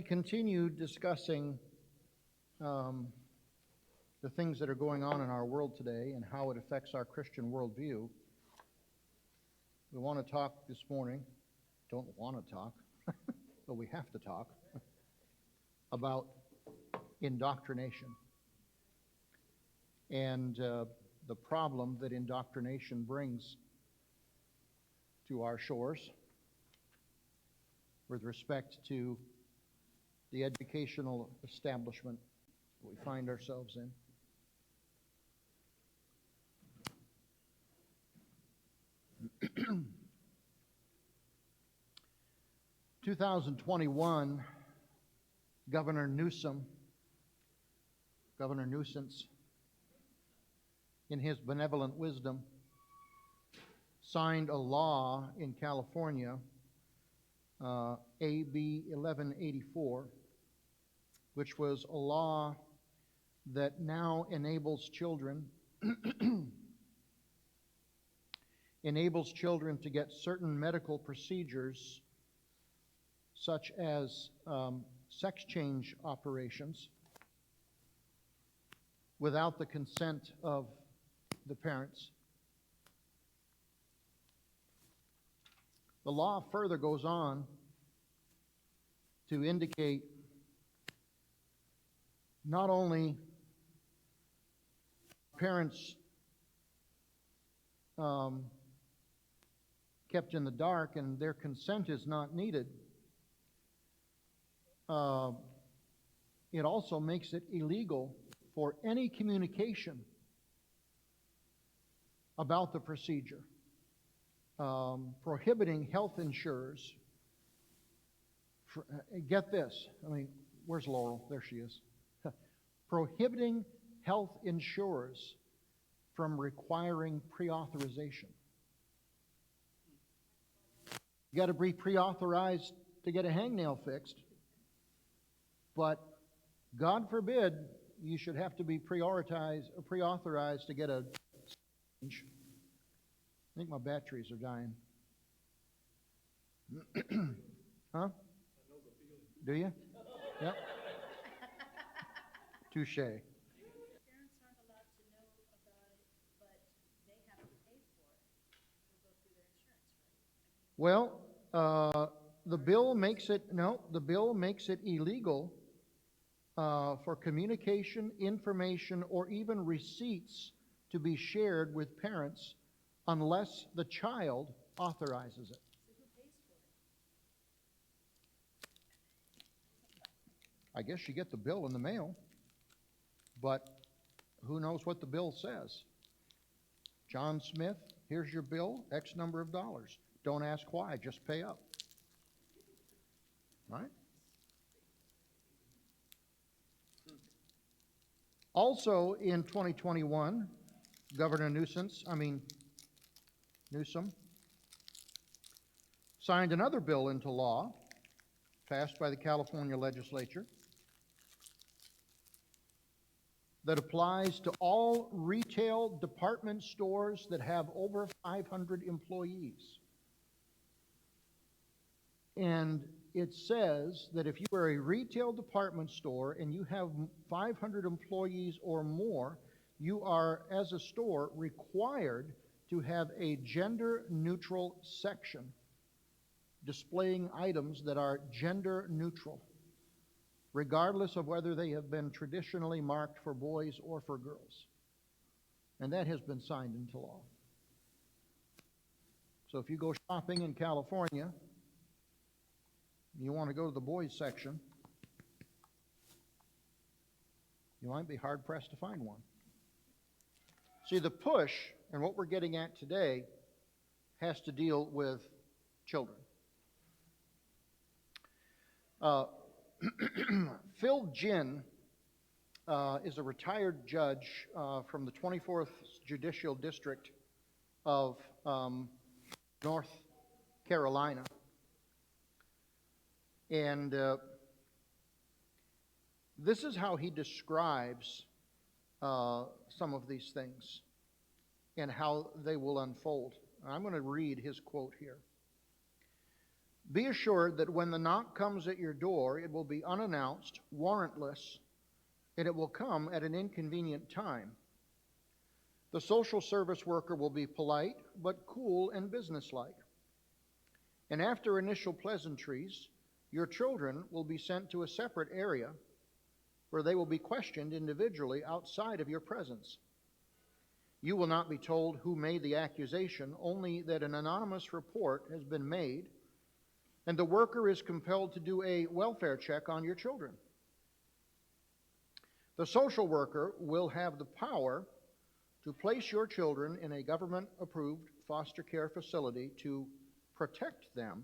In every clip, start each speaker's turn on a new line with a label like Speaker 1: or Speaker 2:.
Speaker 1: continue discussing the things that are going on in our world today and how it affects our Christian worldview, we want to talk this morning, don't want to talk, but we have to talk, about indoctrination and the problem that indoctrination brings to our shores with respect to the educational establishment that we find ourselves in. In 2021, Governor Nuisance, in his benevolent wisdom, signed a law in California, AB 1184, which was a law that now enables children to get certain medical procedures, such as sex change operations, without the consent of the parents. The law further goes on to indicate not only parents kept in the dark and their consent is not needed, it also makes it illegal for any communication about the procedure, prohibiting health insurers. Get this, where's Laurel? There she is. Prohibiting health insurers from requiring pre-authorization. You got to be pre-authorized to get a hangnail fixed, but God forbid you should have to be pre-authorized to get a change. I think my batteries are dying. Huh? Do you? Yep. Touche.
Speaker 2: Parents aren't allowed to know about it, but they have to pay for it. It'll go through their insurance, right?
Speaker 1: Well, the bill makes it illegal for communication, information, or even receipts to be shared with parents unless the child authorizes it.
Speaker 2: So who pays for it?
Speaker 1: I guess you get the bill in the mail, but who knows what the bill says? John Smith, here's your bill, X number of dollars. Don't ask why, just pay up. Right? Also in 2021, Governor Newsom signed another bill into law, passed by the California legislature, that applies to all retail department stores that have over 500 employees. And it says that if you are a retail department store and you have 500 employees or more, you are, as a store, required to have a gender-neutral section displaying items that are gender-neutral, regardless of whether they have been traditionally marked for boys or for girls. And that has been signed into law. So if you go shopping in California, you want to go to the boys section, you might be hard-pressed to find one. See, the push, and what we're getting at today, has to deal with children. Phil Ginn is a retired judge from the 24th Judicial District of North Carolina. And this is how he describes some of these things and how they will unfold. I'm going to read his quote here. Be assured that when the knock comes at your door, it will be unannounced, warrantless, and it will come at an inconvenient time. The social service worker will be polite, but cool and businesslike. And after initial pleasantries, your children will be sent to a separate area where they will be questioned individually outside of your presence. You will not be told who made the accusation, only that an anonymous report has been made, and the worker is compelled to do a welfare check on your children. The social worker will have the power to place your children in a government-approved foster care facility to protect them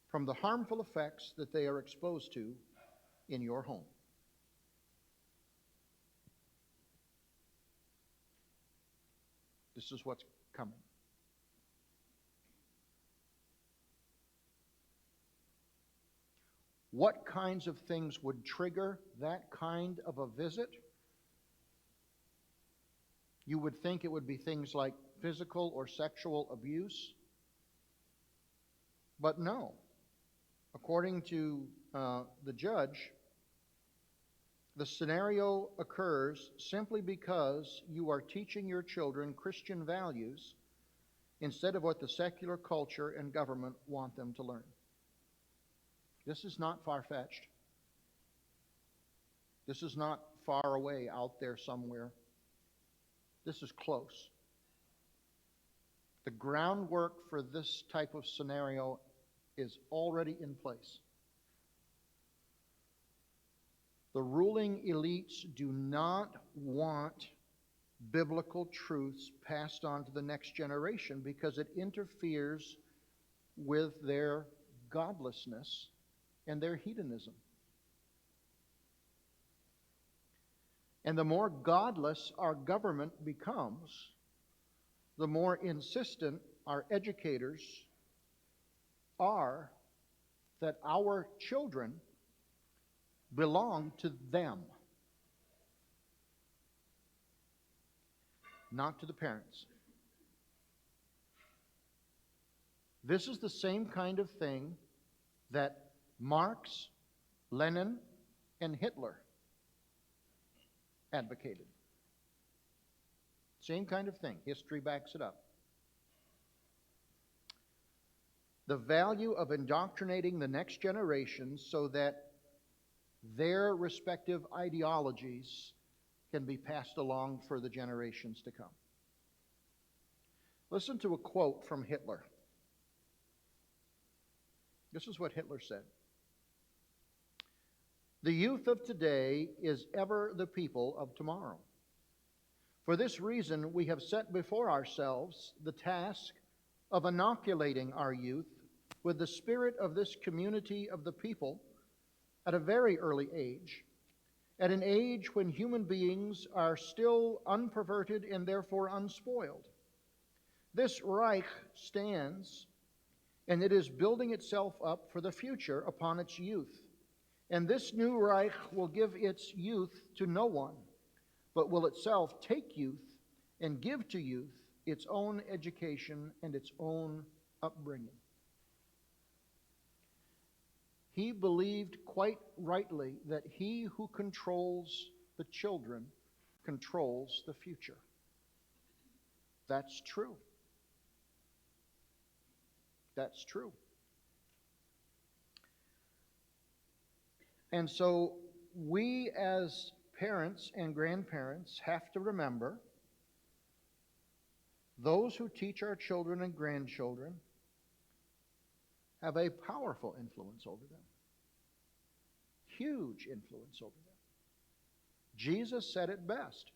Speaker 1: from the harmful effects that they are exposed to in your home. This is what's coming. What kinds of things would trigger that kind of a visit? You would think it would be things like physical or sexual abuse. But no. According to the judge, the scenario occurs simply because you are teaching your children Christian values instead of what the secular culture and government want them to learn. This is not far-fetched. This is not far away out there somewhere. This is close. The groundwork for this type of scenario is already in place. The ruling elites do not want biblical truths passed on to the next generation because it interferes with their godlessness and their hedonism. And the more godless our government becomes, the more insistent our educators are that our children belong to them, not to the parents. This is the same kind of thing that Marx, Lenin, and Hitler advocated. Same kind of thing. History backs it up. The value of indoctrinating the next generation so that their respective ideologies can be passed along for the generations to come. Listen to a quote from Hitler. This is what Hitler said. The youth of today is ever the people of tomorrow. For this reason, we have set before ourselves the task of inoculating our youth with the spirit of this community of the people at a very early age, at an age when human beings are still unperverted and therefore unspoiled. This Reich stands, and it is building itself up for the future upon its youth. And this new Reich will give its youth to no one, but will itself take youth and give to youth its own education and its own upbringing. He believed quite rightly that he who controls the children controls the future. That's true. That's true. And so we as parents and grandparents have to remember those who teach our children and grandchildren have a powerful influence over them. Huge influence over them. Jesus said it best.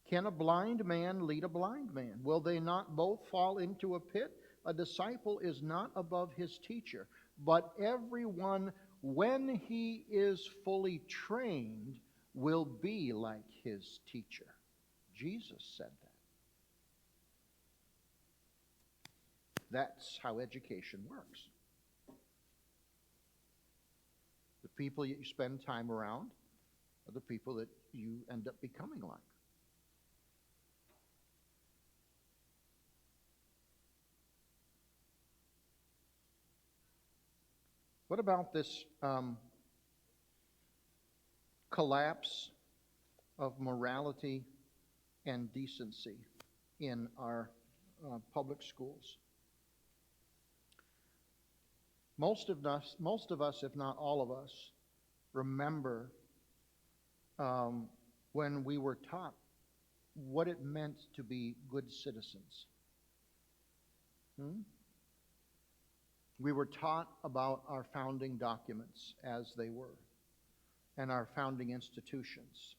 Speaker 1: Can a blind man lead a blind man? Will they not both fall into a pit? A disciple is not above his teacher, but everyone, when he is fully trained, will be like his teacher. Jesus said that. That's how education works. The people you spend time around are the people that you end up becoming like. What about this collapse of morality and decency in our public schools? Most of us, if not all of us, remember when we were taught what it meant to be good citizens. We were taught about our founding documents as they were, and our founding institutions.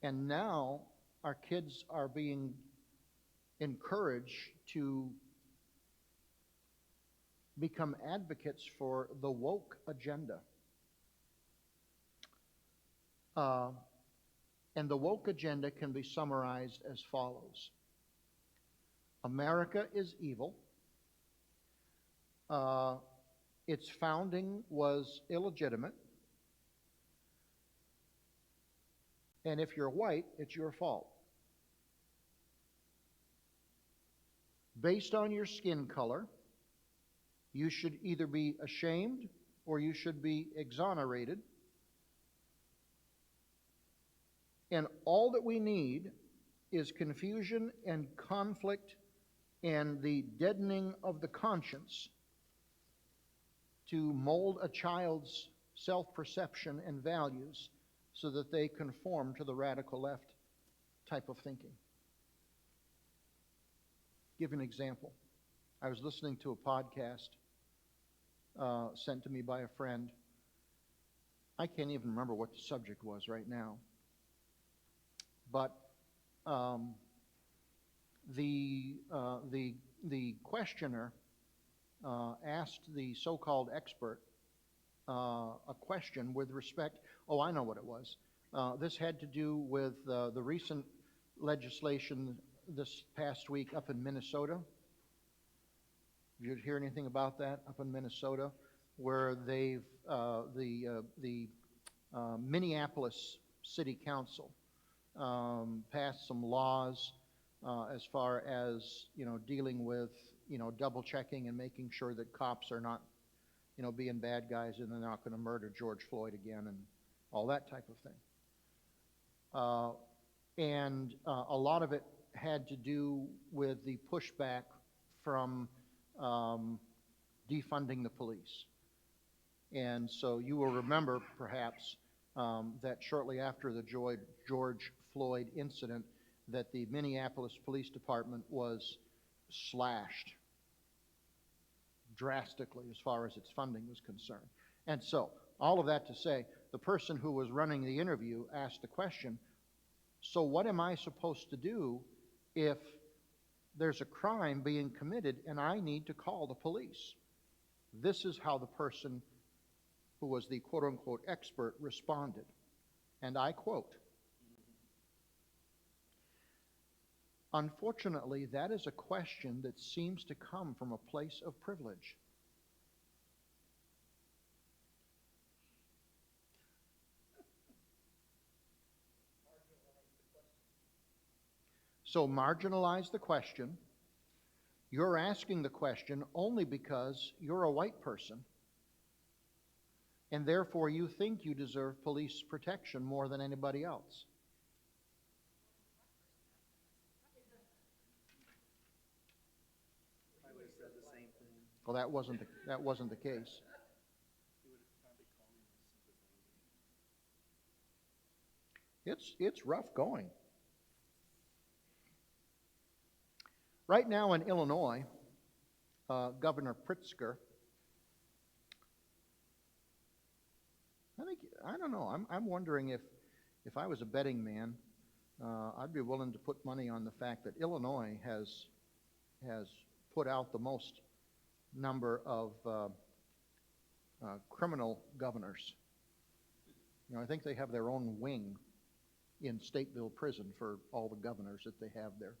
Speaker 1: And now our kids are being encouraged to become advocates for the woke agenda. And the woke agenda can be summarized as follows. America is evil. Its founding was illegitimate. And if you're white, it's your fault. Based on your skin color, you should either be ashamed or you should be exonerated. And all that we need is confusion and conflict and the deadening of the conscience to mold a child's self-perception and values so that they conform to the radical left type of thinking. Give an example. I was listening to a podcast sent to me by a friend. I can't even remember what the subject was right now. But the questioner asked the so-called expert a question with respect. Oh, I know what it was. This had to do with the recent legislation this past week up in Minnesota. Did you hear anything about that up in Minnesota, where they've the Minneapolis City Council passed some laws as far as dealing with double checking and making sure that cops are not being bad guys and they're not going to murder George Floyd again and all that type of thing. And a lot of it had to do with the pushback from defunding the police. And so you will remember, perhaps, that shortly after the George Floyd incident, that the Minneapolis Police Department was slashed drastically as far as its funding was concerned. And so, all of that to say, the person who was running the interview asked the question, so what am I supposed to do if there's a crime being committed and I need to call the police? This is how the person who was the quote-unquote expert responded. And I quote, "Unfortunately, that is a question that seems to come from a place of privilege." So marginalize the question. You're asking the question only because you're a white person, and therefore you think you deserve police protection more than anybody else.
Speaker 3: I would have said the same thing.
Speaker 1: Well, that wasn't the case.
Speaker 3: He would have probably called me my sympathetic.
Speaker 1: It's rough going. Right now in Illinois, Governor Pritzker, I don't know. I'm wondering if I was a betting man, I'd be willing to put money on the fact that Illinois has put out the most number of criminal governors. I think they have their own wing in Stateville Prison for all the governors that they have there.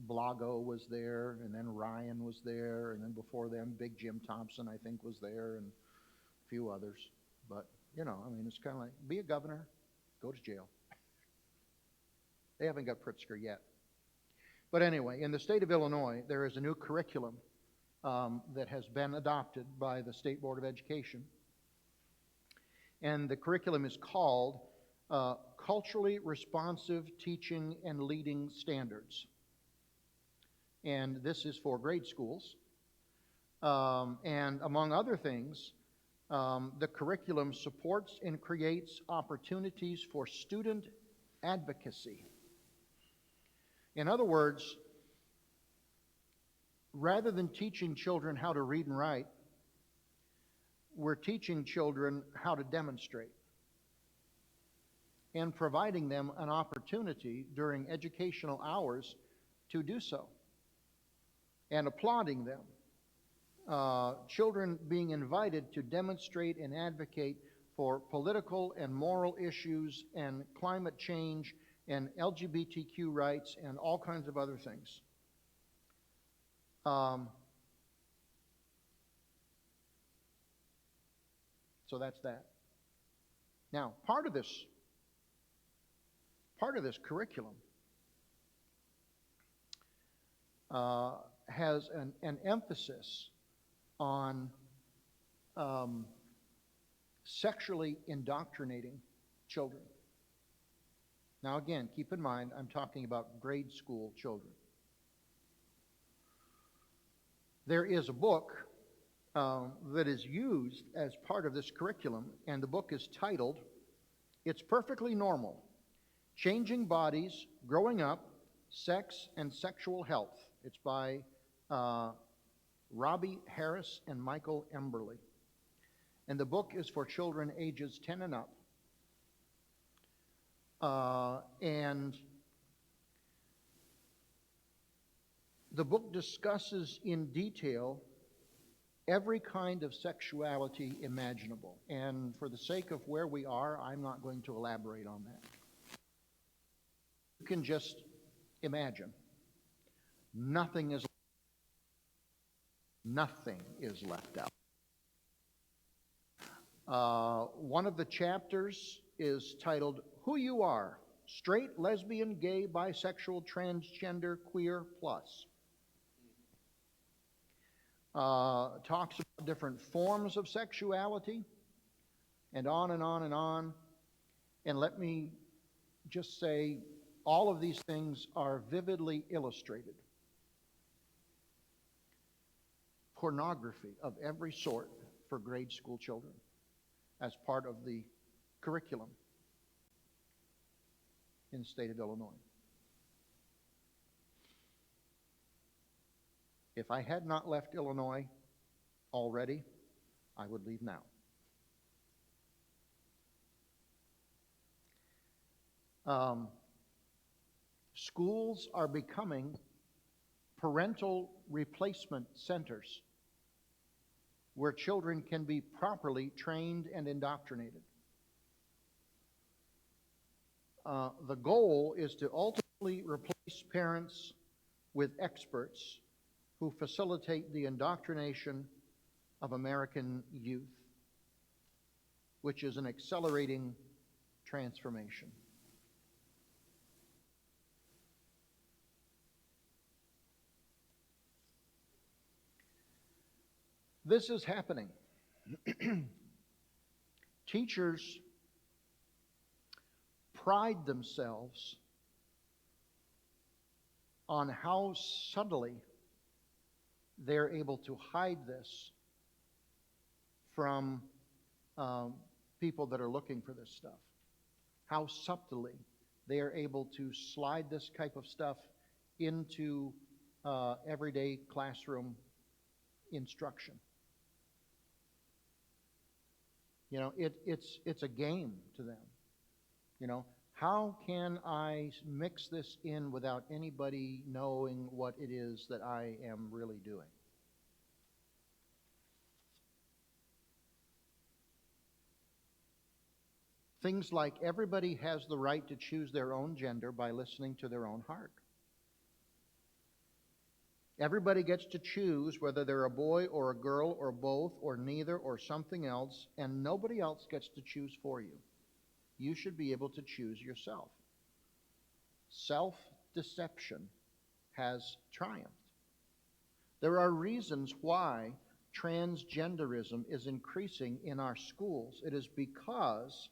Speaker 1: Blago was there, and then Ryan was there, and then before them, Big Jim Thompson, I think, was there, and a few others. But, it's kind of like, be a governor, go to jail. They haven't got Pritzker yet. But anyway, in the state of Illinois, there is a new curriculum that has been adopted by the State Board of Education. And the curriculum is called Culturally Responsive Teaching and Leading Standards. And this is for grade schools. And among other things, the curriculum supports and creates opportunities for student advocacy. In other words, rather than teaching children how to read and write, we're teaching children how to demonstrate and providing them an opportunity during educational hours to do so, and applauding them. Children being invited to demonstrate and advocate for political and moral issues and climate change and LGBTQ rights and all kinds of other things. So that's that. Now, part of this curriculum has an emphasis on sexually indoctrinating children. Now again, keep in mind, I'm talking about grade school children. There is a book that is used as part of this curriculum, and the book is titled, It's Perfectly Normal, Changing Bodies, Growing Up, Sex and Sexual Health. It's by Robbie Harris and Michael Emberley. And the book is for children ages 10 and up. And the book discusses in detail every kind of sexuality imaginable. And for the sake of where we are, I'm not going to elaborate on that. You can just imagine. Nothing is left out. One of the chapters is titled, Who You Are, Straight, Lesbian, Gay, Bisexual, Transgender, Queer, Plus. Talks about different forms of sexuality, and on and on and on. And let me just say, all of these things are vividly illustrated. Pornography of every sort for grade school children as part of the curriculum in the state of Illinois. If I had not left Illinois already, I would leave now. Schools are becoming parental replacement centers where children can be properly trained and indoctrinated. The goal is to ultimately replace parents with experts who facilitate the indoctrination of American youth, which is an accelerating transformation. This is happening. Teachers pride themselves on how subtly they're able to hide this from people that are looking for this stuff. How subtly they are able to slide this type of stuff into everyday classroom instruction. You know, it's a game to them. You know, how can I mix this in without anybody knowing what it is that I am really doing? Things like everybody has the right to choose their own gender by listening to their own heart. Everybody gets to choose whether they're a boy or a girl or both or neither or something else, and nobody else gets to choose for you. You should be able to choose yourself. Self-deception has triumphed. There are reasons why transgenderism is increasing in our schools. It is because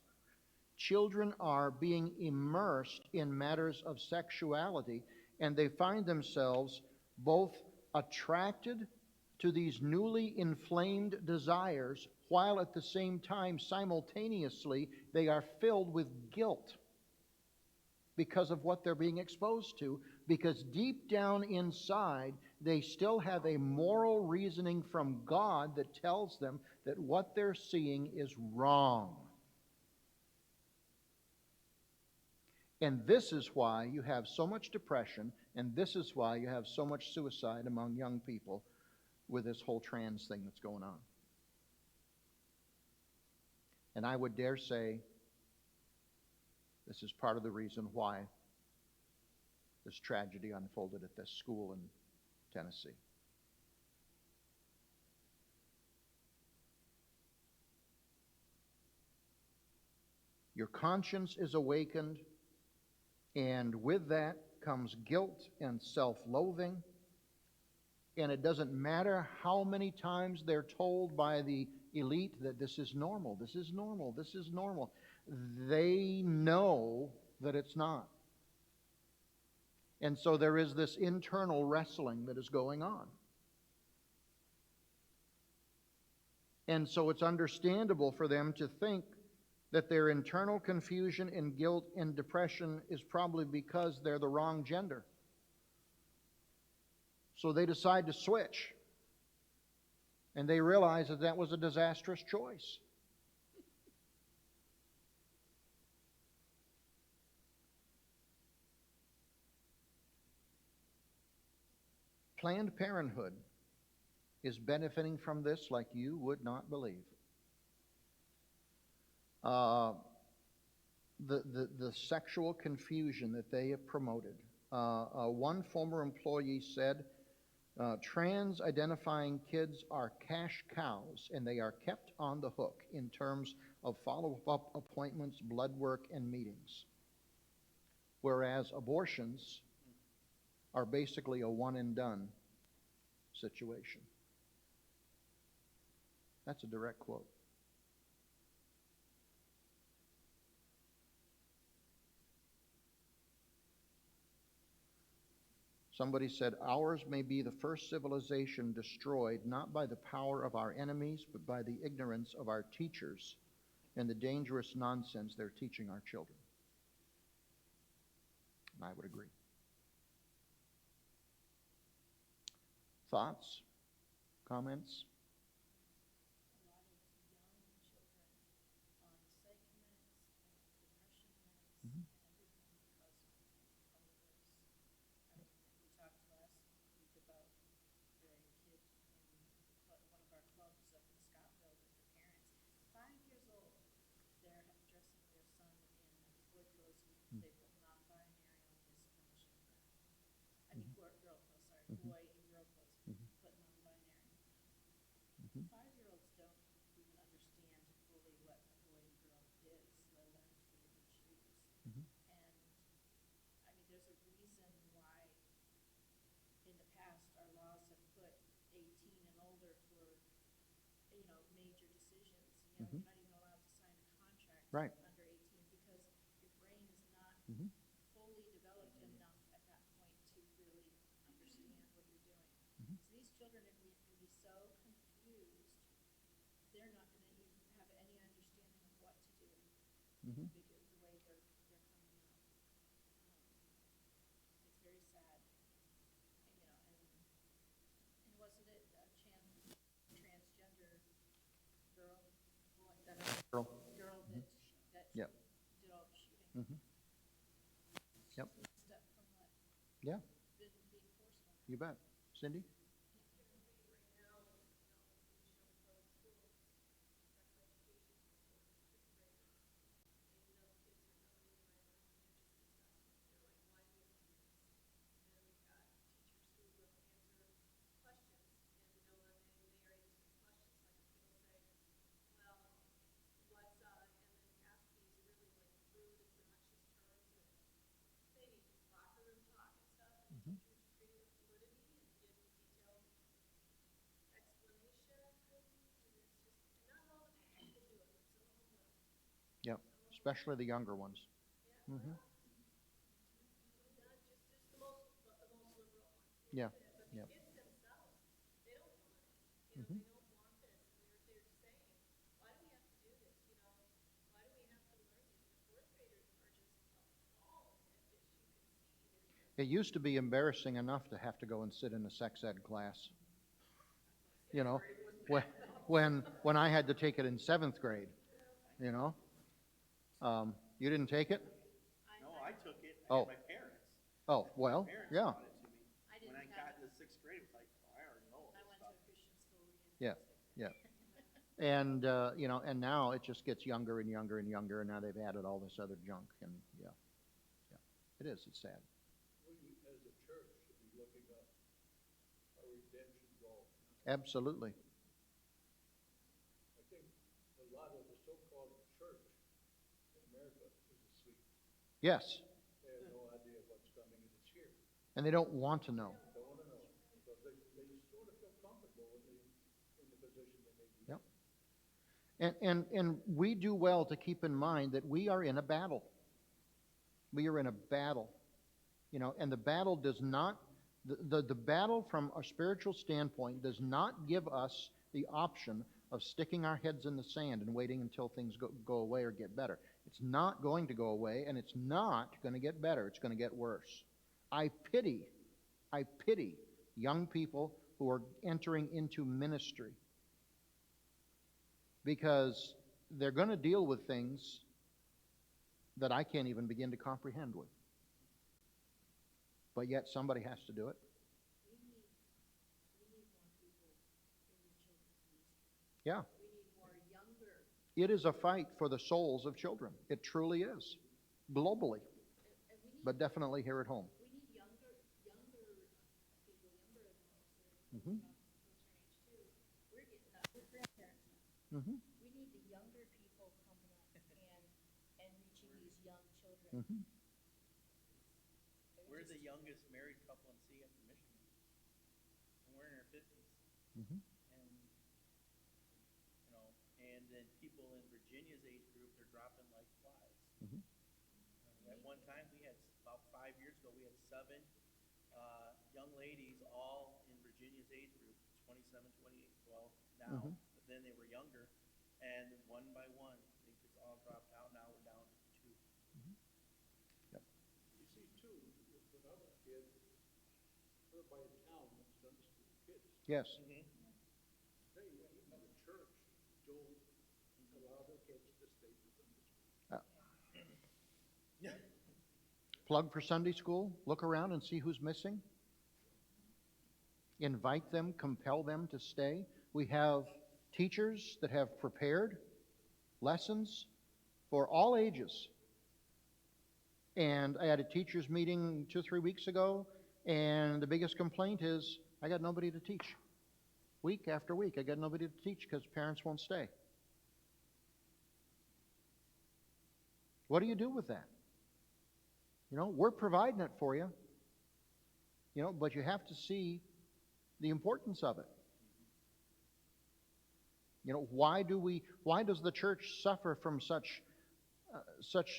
Speaker 1: children are being immersed in matters of sexuality, and they find themselves both attracted to these newly inflamed desires, while at the same time, simultaneously, they are filled with guilt because of what they're being exposed to, because deep down inside, they still have a moral reasoning from God that tells them that what they're seeing is wrong. And this is why you have so much depression, and this is why you have so much suicide among young people with this whole trans thing that's going on. And I would dare say this is part of the reason why this tragedy unfolded at this school in Tennessee. Your conscience is awakened, and with that comes guilt and self-loathing. And it doesn't matter how many times they're told by the elite that this is normal, this is normal, this is normal. They know that it's not. And so there is this internal wrestling that is going on. And so it's understandable for them to think that their internal confusion and guilt and depression is probably because they're the wrong gender. So they decide to switch. And they realize that that was a disastrous choice. Planned Parenthood is benefiting from this like you would not believe. The sexual confusion that they have promoted. One former employee said, trans identifying kids are cash cows, and they are kept on the hook in terms of follow-up appointments, blood work, and meetings. Whereas abortions are basically a one-and-done situation. That's a direct quote. Somebody said, ours may be the first civilization destroyed not by the power of our enemies, but by the ignorance of our teachers and the dangerous nonsense they're teaching our children. And I would agree. Thoughts? Comments?
Speaker 2: A lot of young children on psych meds and depression meds
Speaker 1: Mhm.
Speaker 2: and everything because of all of this. I mean, we talked last week about the kid in one of our clubs up in Scottville with the parents, 5 years old. They're dressing their son in boy clothes. They put non-binary on his permission card. I mean, girl clothes, sorry, boy and girl clothes, put non-binary. 5-year-olds don't even understand fully what a boy and girl is, let alone to be able to choose.
Speaker 1: Mhm.
Speaker 2: And, I mean, there's a reason why in the past our laws have put 18 and older for, major decisions.
Speaker 1: Mhm.
Speaker 2: You're not even allowed to sign a contract
Speaker 1: Right.
Speaker 2: under 18 because your brain is not
Speaker 1: Mhm.
Speaker 2: fully developed enough at that point to really understand what you're doing.
Speaker 1: Mhm.
Speaker 2: So these children are going to be so confused, they're not going to even have any understanding of what to do
Speaker 1: Mhm.
Speaker 2: because the way they're coming out. It's very sad. And wasn't it a transgender girl, boy,
Speaker 1: Girl.
Speaker 2: girl that
Speaker 1: Yep.
Speaker 2: did all the shooting?
Speaker 1: Mhm. Yep.
Speaker 2: Step from what
Speaker 1: Yeah,
Speaker 2: been being forced on her.
Speaker 1: you bet. Cindy? especially the younger ones. Hmm. Yeah, yeah. Hmm. It used to be embarrassing enough to have to go and sit in a sex ed class, you know, when, when I had to take it in seventh grade, you know. You didn't take it?
Speaker 3: No, I took it. I
Speaker 1: Oh.
Speaker 3: had my parents.
Speaker 1: Oh, well,
Speaker 3: My parents
Speaker 1: yeah,
Speaker 3: taught it to me.
Speaker 2: I didn't
Speaker 3: When I
Speaker 2: have
Speaker 3: got
Speaker 2: it.
Speaker 3: into sixth grade, it was like, oh, I already know all
Speaker 2: I
Speaker 3: this
Speaker 2: went to
Speaker 3: stuff.
Speaker 2: a Christian school. We didn't
Speaker 1: yeah,
Speaker 2: have sex ed.
Speaker 1: yeah. And, you know, and now it just gets younger and younger and younger, and now they've added all this other junk, and yeah, yeah. It is, it's sad.
Speaker 4: We, as a church, should be looking up our redemption goal.
Speaker 1: Absolutely.
Speaker 4: I think a lot of the so-called church in America is asleep.
Speaker 1: Yes,
Speaker 4: They have no idea what's coming and it's here.
Speaker 1: and they don't want to know.
Speaker 4: Don't want to know because they sort of feel comfortable in the position they may be
Speaker 1: Yep.
Speaker 4: in.
Speaker 1: And we do well to keep in mind that we are in a battle. We are in a battle. You know, and the battle does not, the battle from a spiritual standpoint does not give us the option of sticking our heads in the sand and waiting until things go away or get better. It's not going to go away, and it's not going to get better. It's going to get worse. I pity young people who are entering into ministry, because they're going to deal with things that I can't even begin to comprehend with. But yet somebody has to do it.
Speaker 2: We need more people in the children's ministry.
Speaker 1: Yeah.
Speaker 2: We need more younger.
Speaker 1: It is a fight for the souls of children. It truly is. Globally,
Speaker 2: And we need,
Speaker 1: but definitely here at home.
Speaker 2: we need younger people, younger adults, that
Speaker 1: Mm-hmm.
Speaker 2: are close our age too. We're getting up, we're grandparents now.
Speaker 1: Mm-hmm.
Speaker 2: We need the younger people coming up and reaching these young children.
Speaker 1: Mm-hmm.
Speaker 3: We're the youngest married couple in CF in Michigan. And we're in our 50s.
Speaker 1: Mm-hmm.
Speaker 3: And, you know, and then people in Virginia's age group, they're dropping like flies.
Speaker 1: Mm-hmm.
Speaker 3: At one time, we had, about 5 years ago, we had 7 young ladies all in Virginia's age group, 27, 28, 12 now,
Speaker 1: Mhm.
Speaker 3: but then they were younger, and one by one, they just all dropped out. Now we're down to 2.
Speaker 4: You see, too, when I was a kid, we're by a town that Sunday school kids.
Speaker 1: Yes.
Speaker 4: They, even the church, don't allow their kids to stay for Sunday school.
Speaker 1: Plug for Sunday school. Look around and see who's missing. Invite them, compel them to stay. We have teachers that have prepared lessons for all ages. And I had a teachers meeting 2 or 3 weeks ago, and the biggest complaint is, I got nobody to teach. Week after week, I got nobody to teach because parents won't stay. What do you do with that? You know, we're providing it for you. You know, but you have to see the importance of it. You know, why does the church suffer from such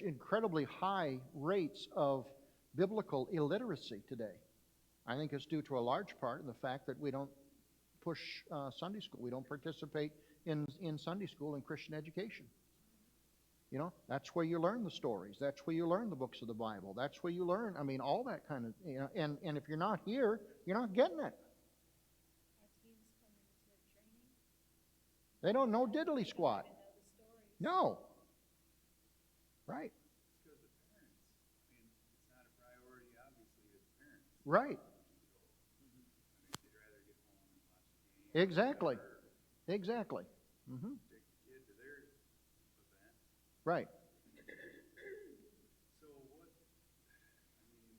Speaker 1: incredibly high rates of biblical illiteracy today? I think it's due to a large part in the fact that we don't push Sunday school. We don't participate in Sunday school and Christian education. You know, that's where you learn the stories. That's where you learn the books of the Bible. That's where you learn, I mean, all that kind of, you know, and if you're not here, you're not getting it.
Speaker 2: Our teens come into training.
Speaker 1: They don't know diddly squat.
Speaker 2: They know the stories.
Speaker 1: No. Right.
Speaker 5: It's because the parents, I mean, it's not a priority, obviously, to the parents.
Speaker 1: Right.
Speaker 5: I mean, they'd rather get home and watch the game.
Speaker 1: Exactly.
Speaker 5: Or
Speaker 1: Exactly. Mm-hmm.
Speaker 5: take the kid to their event.
Speaker 1: Right.
Speaker 5: So what, I mean,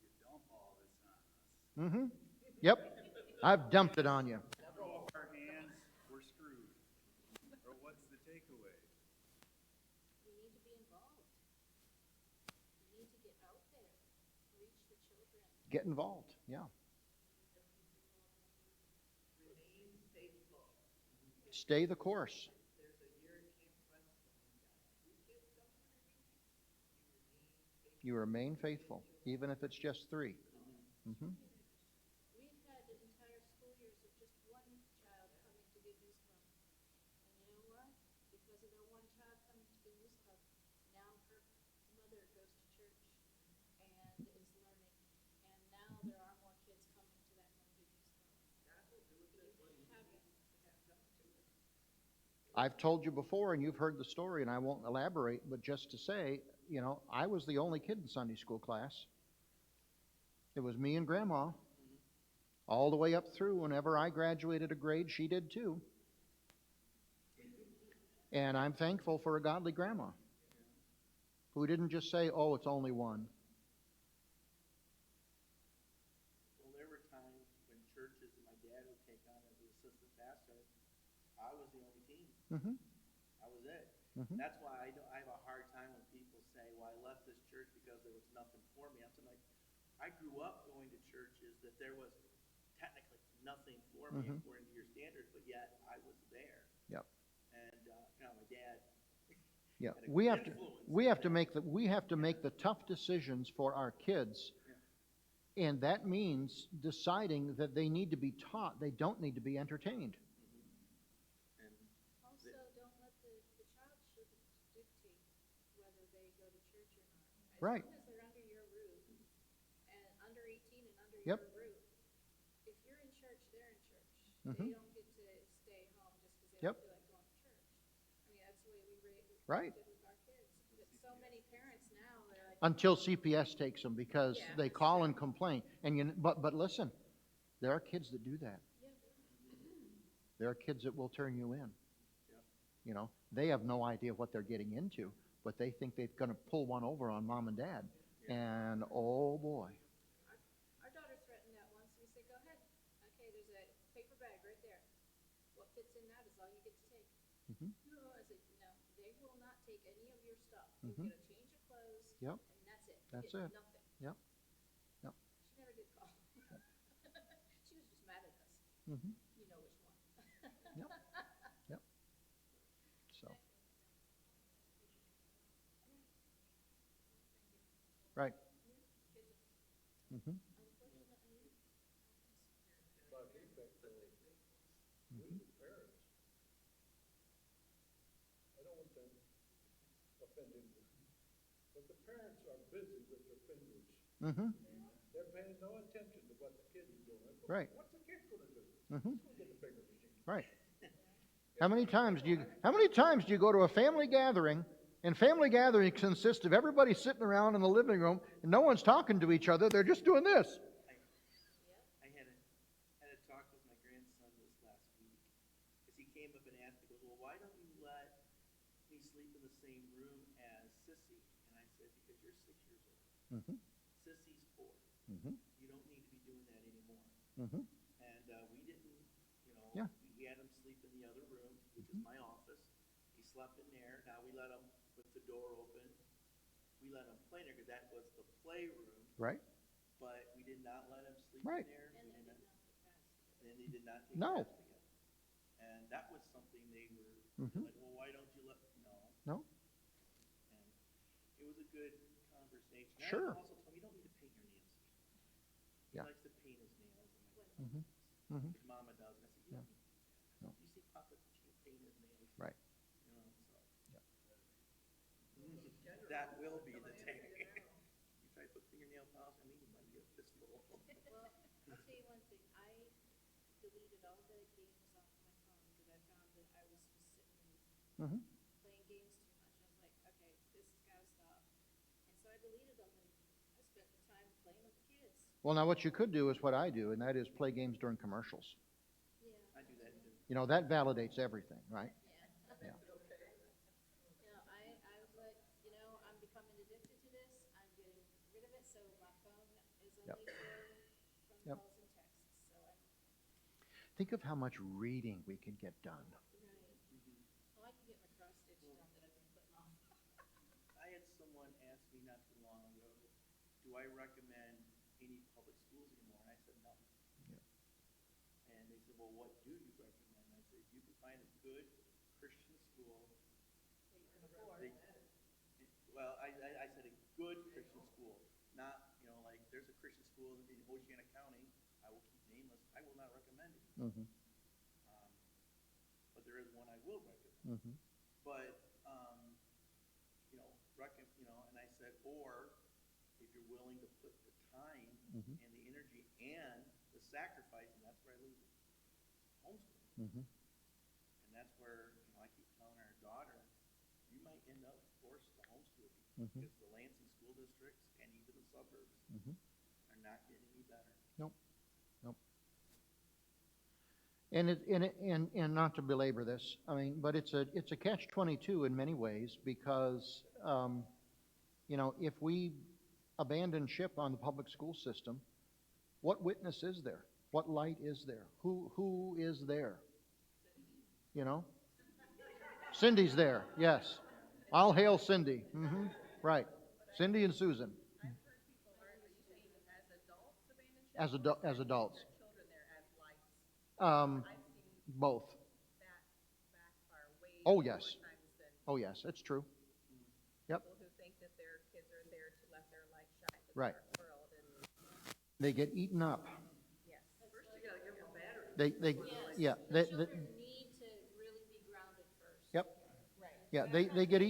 Speaker 5: you dump all this on us.
Speaker 1: Mm-hmm. Yep. I've dumped it on you.
Speaker 5: Throw up our hands, we're screwed. Or what's the takeaway?
Speaker 2: We need to be involved. We need to get out there, reach the children.
Speaker 1: Get involved. Yeah. Stay the course. You remain faithful, even if it's just 3. Mhm.
Speaker 2: We've had entire school years of just one child coming to the youth club. And you know what? Because of that one child coming to the youth club, now her mother goes to church and is learning. And now there are more kids coming to that Monday youth club. You haven't.
Speaker 1: I've told you before, and you've heard the story, and I won't elaborate, but just to say, I was the only kid in Sunday school class. It was me and Grandma. All the way up through, whenever I graduated a grade, she did too. And I'm thankful for a godly grandma who didn't just say, oh, it's only one.
Speaker 3: Well, there were times when churches and my dad would take on as the assistant pastor, I was the only teen.
Speaker 1: Mm-hmm.
Speaker 3: I was it.
Speaker 1: Mhm.
Speaker 3: That's why I have a hard time when people say, well, I left this church because there was nothing for me. I'm saying, like, I grew up going to churches that there was technically nothing for me
Speaker 1: Mhm.
Speaker 3: according to your standards, but yet I was there.
Speaker 1: Yep.
Speaker 3: And, my dad
Speaker 1: Yeah.
Speaker 3: had a
Speaker 1: We have to
Speaker 3: influence
Speaker 1: we
Speaker 3: on
Speaker 1: have to
Speaker 3: that.
Speaker 1: make the tough decisions for our kids. And that means deciding that they need to be taught, they don't need to be entertained.
Speaker 3: And
Speaker 2: Also, don't let the child shouldn't dictate whether they go to church or not.
Speaker 1: Right.
Speaker 2: As long as they're under your roof, and under 18 and under
Speaker 1: Yep.
Speaker 2: your roof, if you're in church, they're in church.
Speaker 1: Mhm.
Speaker 2: They don't get to stay home just because they
Speaker 1: Yep.
Speaker 2: don't feel like going to church. I mean, that's the way we
Speaker 1: Right.
Speaker 2: did with our kids. But so many parents now, they're like,
Speaker 1: Until CPS takes them because
Speaker 2: Yeah.
Speaker 1: they call and complain. But listen, there are kids that do that.
Speaker 2: yeah,
Speaker 1: There are kids that will turn you in.
Speaker 3: Yeah.
Speaker 1: They have no idea what they're getting into, but they think they're going to pull one over on mom and dad. And oh boy.
Speaker 2: our daughter threatened that once. We said, go ahead. Okay, there's a paper bag right there. What fits in that is all you get to take.
Speaker 1: Mhm.
Speaker 2: No, I said, no, they will not take any of your stuff. You'll
Speaker 1: Mhm.
Speaker 2: get a change of clothes.
Speaker 1: Yep.
Speaker 2: And that's it. You
Speaker 1: That's
Speaker 2: get
Speaker 1: it.
Speaker 2: Nothing.
Speaker 1: Yep. Yep.
Speaker 2: She never did call. She was just mad at us.
Speaker 1: Mhm.
Speaker 2: You know which one.
Speaker 1: Yep. Yep. So. Right. Mhm.
Speaker 2: Unfortunately,
Speaker 4: But I think that, we as parents, I don't want to offend anyone, but the parents are busy with their fingers.
Speaker 1: Mhm.
Speaker 4: They're paying no attention to what the kids are doing.
Speaker 1: Right.
Speaker 4: What's the kid gonna do?
Speaker 1: Mhm.
Speaker 4: He's gonna get the finger machine.
Speaker 1: Right. How many times do you go to a family gathering, and family gatherings consist of everybody sitting around in the living room and no one's talking to each other, they're just doing this.
Speaker 3: I had a talk with my grandson this last week, because he came up and asked, he goes, well, why don't you let me sleep in the same room as Sissy? And I said, because you're 6 years old.
Speaker 1: Mhm.
Speaker 3: Sissy's 4.
Speaker 1: Mhm.
Speaker 3: You don't need to be doing that anymore.
Speaker 1: Mhm.
Speaker 3: And we didn't,
Speaker 1: Yeah.
Speaker 3: we had him sleep in the other room, which is my office. He slept in there. Now we let him, with the door open, we let him play there, because that was the playroom,
Speaker 1: Right?
Speaker 3: but we did not let him sleep
Speaker 1: Right.
Speaker 3: in there.
Speaker 2: and
Speaker 3: We
Speaker 2: they
Speaker 3: did
Speaker 2: did
Speaker 3: not-
Speaker 2: not pass.
Speaker 3: And they did not take
Speaker 1: No.
Speaker 3: baths together. And that was something they were
Speaker 1: Mhm.
Speaker 3: like, well, why don't you let, no.
Speaker 1: No?
Speaker 3: And it was a good conversation. And
Speaker 1: Sure.
Speaker 3: I also told him, you don't need to paint your nails. He
Speaker 1: Yeah.
Speaker 3: likes to paint his nails.
Speaker 1: Mhm. Mhm.
Speaker 3: His mama does. And I said, you
Speaker 1: Yeah.
Speaker 3: don't need to do that.
Speaker 1: No.
Speaker 3: You see Papa teach you to paint his nails.
Speaker 1: Right.
Speaker 3: So.
Speaker 1: Yep.
Speaker 3: That will be the day. You try to put fingernail polish on me, you might get a fistful.
Speaker 2: Well, I'll tell you one thing, I deleted all the games off my phone because I found that I was just sitting and
Speaker 1: Mhm.
Speaker 2: playing games too much. I was like, okay, this has gotta stop. And so I deleted them and I spent the time playing with the kids.
Speaker 1: Well, now what you could do is what I do, and that is play games during commercials.
Speaker 2: Yeah.
Speaker 3: I do that too.
Speaker 1: That validates everything, right?
Speaker 2: Yeah.
Speaker 1: Yeah.
Speaker 2: I was like, I'm becoming addicted to this. I'm getting rid of it, so my phone is only
Speaker 1: Yep.
Speaker 2: for phone
Speaker 1: Yep.
Speaker 2: calls and texts. So
Speaker 1: Think of how much reading we could get done.
Speaker 2: well, I can get my cross stitch done that I've been putting off.
Speaker 3: I had someone ask me not too long ago, do I recommend any public schools anymore? And I said, no.
Speaker 1: Yeah.
Speaker 3: And they said, well, what do you recommend? I said, if you can find a good Christian school. Well, I said a good Christian school, not, like, there's a Christian school in Oceana County, I will keep nameless, I will not recommend it.
Speaker 1: Mhm.
Speaker 3: Um, but there is one I will recommend.
Speaker 1: Mhm.
Speaker 3: But, and I said, or if you're willing to put the time
Speaker 1: Mhm.
Speaker 3: and the energy and the sacrifice, and that's where I lose homeschooling.
Speaker 1: Mhm.
Speaker 3: And that's where, I keep telling our daughter, you might end up forced to homeschool
Speaker 1: Mhm.
Speaker 3: because the Lansing school districts and even the suburbs
Speaker 1: Mhm.
Speaker 3: are not getting any better.
Speaker 1: Nope. Nope. And not to belabor this, I mean, but it's a catch-22 in many ways because, if we abandon ship on the public school system, what witness is there? What light is there? Who is there? You know? Cindy's there, yes. I'll hail Cindy. Right. Cindy and Susan.
Speaker 2: I've heard people argue, saying as adults abandon ship.
Speaker 1: As adults.
Speaker 2: Children there as lights.
Speaker 1: Um,
Speaker 2: I've seen
Speaker 1: both.
Speaker 2: that backfire way
Speaker 1: Oh,
Speaker 2: more
Speaker 1: yes.
Speaker 2: times than
Speaker 1: Oh, yes, it's true. Yep.
Speaker 2: people who think that their kids are there to let their light shine to
Speaker 1: Right.
Speaker 2: the world. And
Speaker 1: They get eaten up.
Speaker 2: yes, first you gotta give them a battery.
Speaker 1: Yeah,
Speaker 6: Children need to really be grounded first.
Speaker 1: yep.
Speaker 2: Right.
Speaker 1: Yeah, they get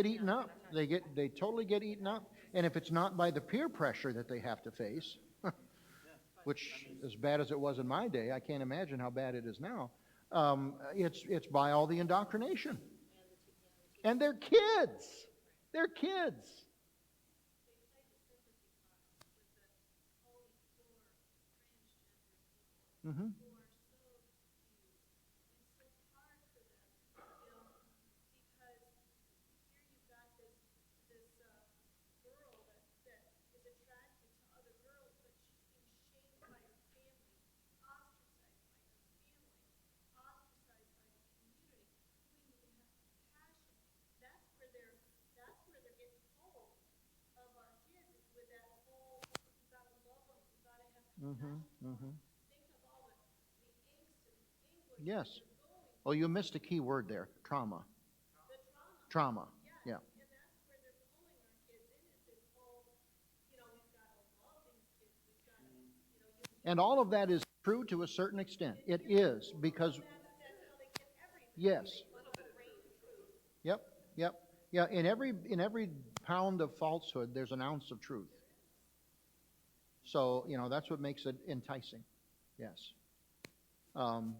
Speaker 1: eaten up. They totally get eaten up. And if it's not by the peer pressure that they have to face, which as bad as it was in my day, I can't imagine how bad it is now. It's by all the indoctrination. And they're kids. They're kids. Mm-hmm. Mm-hmm. Mm-hmm. Yes. Oh, you missed a key word there. Trauma. Trauma. Yeah. And all of that is true to a certain extent. It is because, yes. Yep. Yep. Yeah. In every pound of falsehood, there's an ounce of truth. So that's what makes it enticing. Yes. And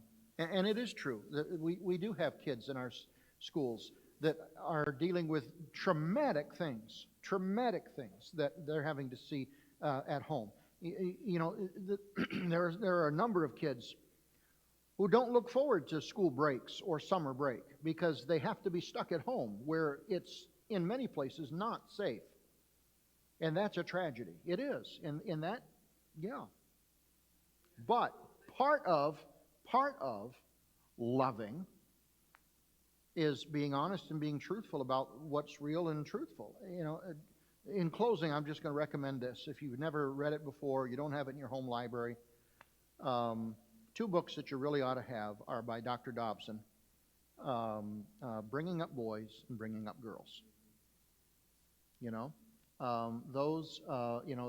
Speaker 1: it is true that we do have kids in our schools that are dealing with traumatic things that they're having to see at home. There are a number of kids who don't look forward to school breaks or summer break because they have to be stuck at home where it's in many places not safe. And that's a tragedy. It is. In that, yeah. But part of loving is being honest and being truthful about what's real and truthful. In closing, I'm just going to recommend this. If you've never read it before, you don't have it in your home library, two books that you really ought to have are by Dr. Dobson, Bringing Up Boys and Bringing Up Girls.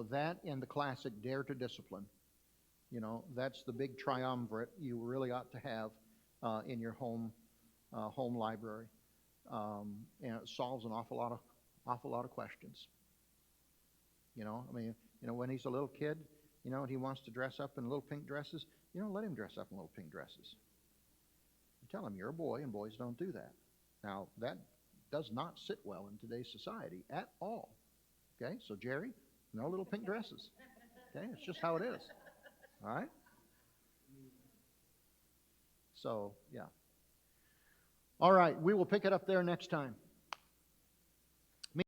Speaker 1: That and the classic Dare to Discipline. That's the big triumvirate you really ought to have in your home library, and it solves an awful lot of questions. When he's a little kid, and he wants to dress up in little pink dresses, let him dress up in little pink dresses. You tell him you're a boy, and boys don't do that. Now that does not sit well in today's society at all. Okay, so Jerry, no little pink dresses. Okay, it's just how it is. All right? So, yeah. All right, we will pick it up there next time.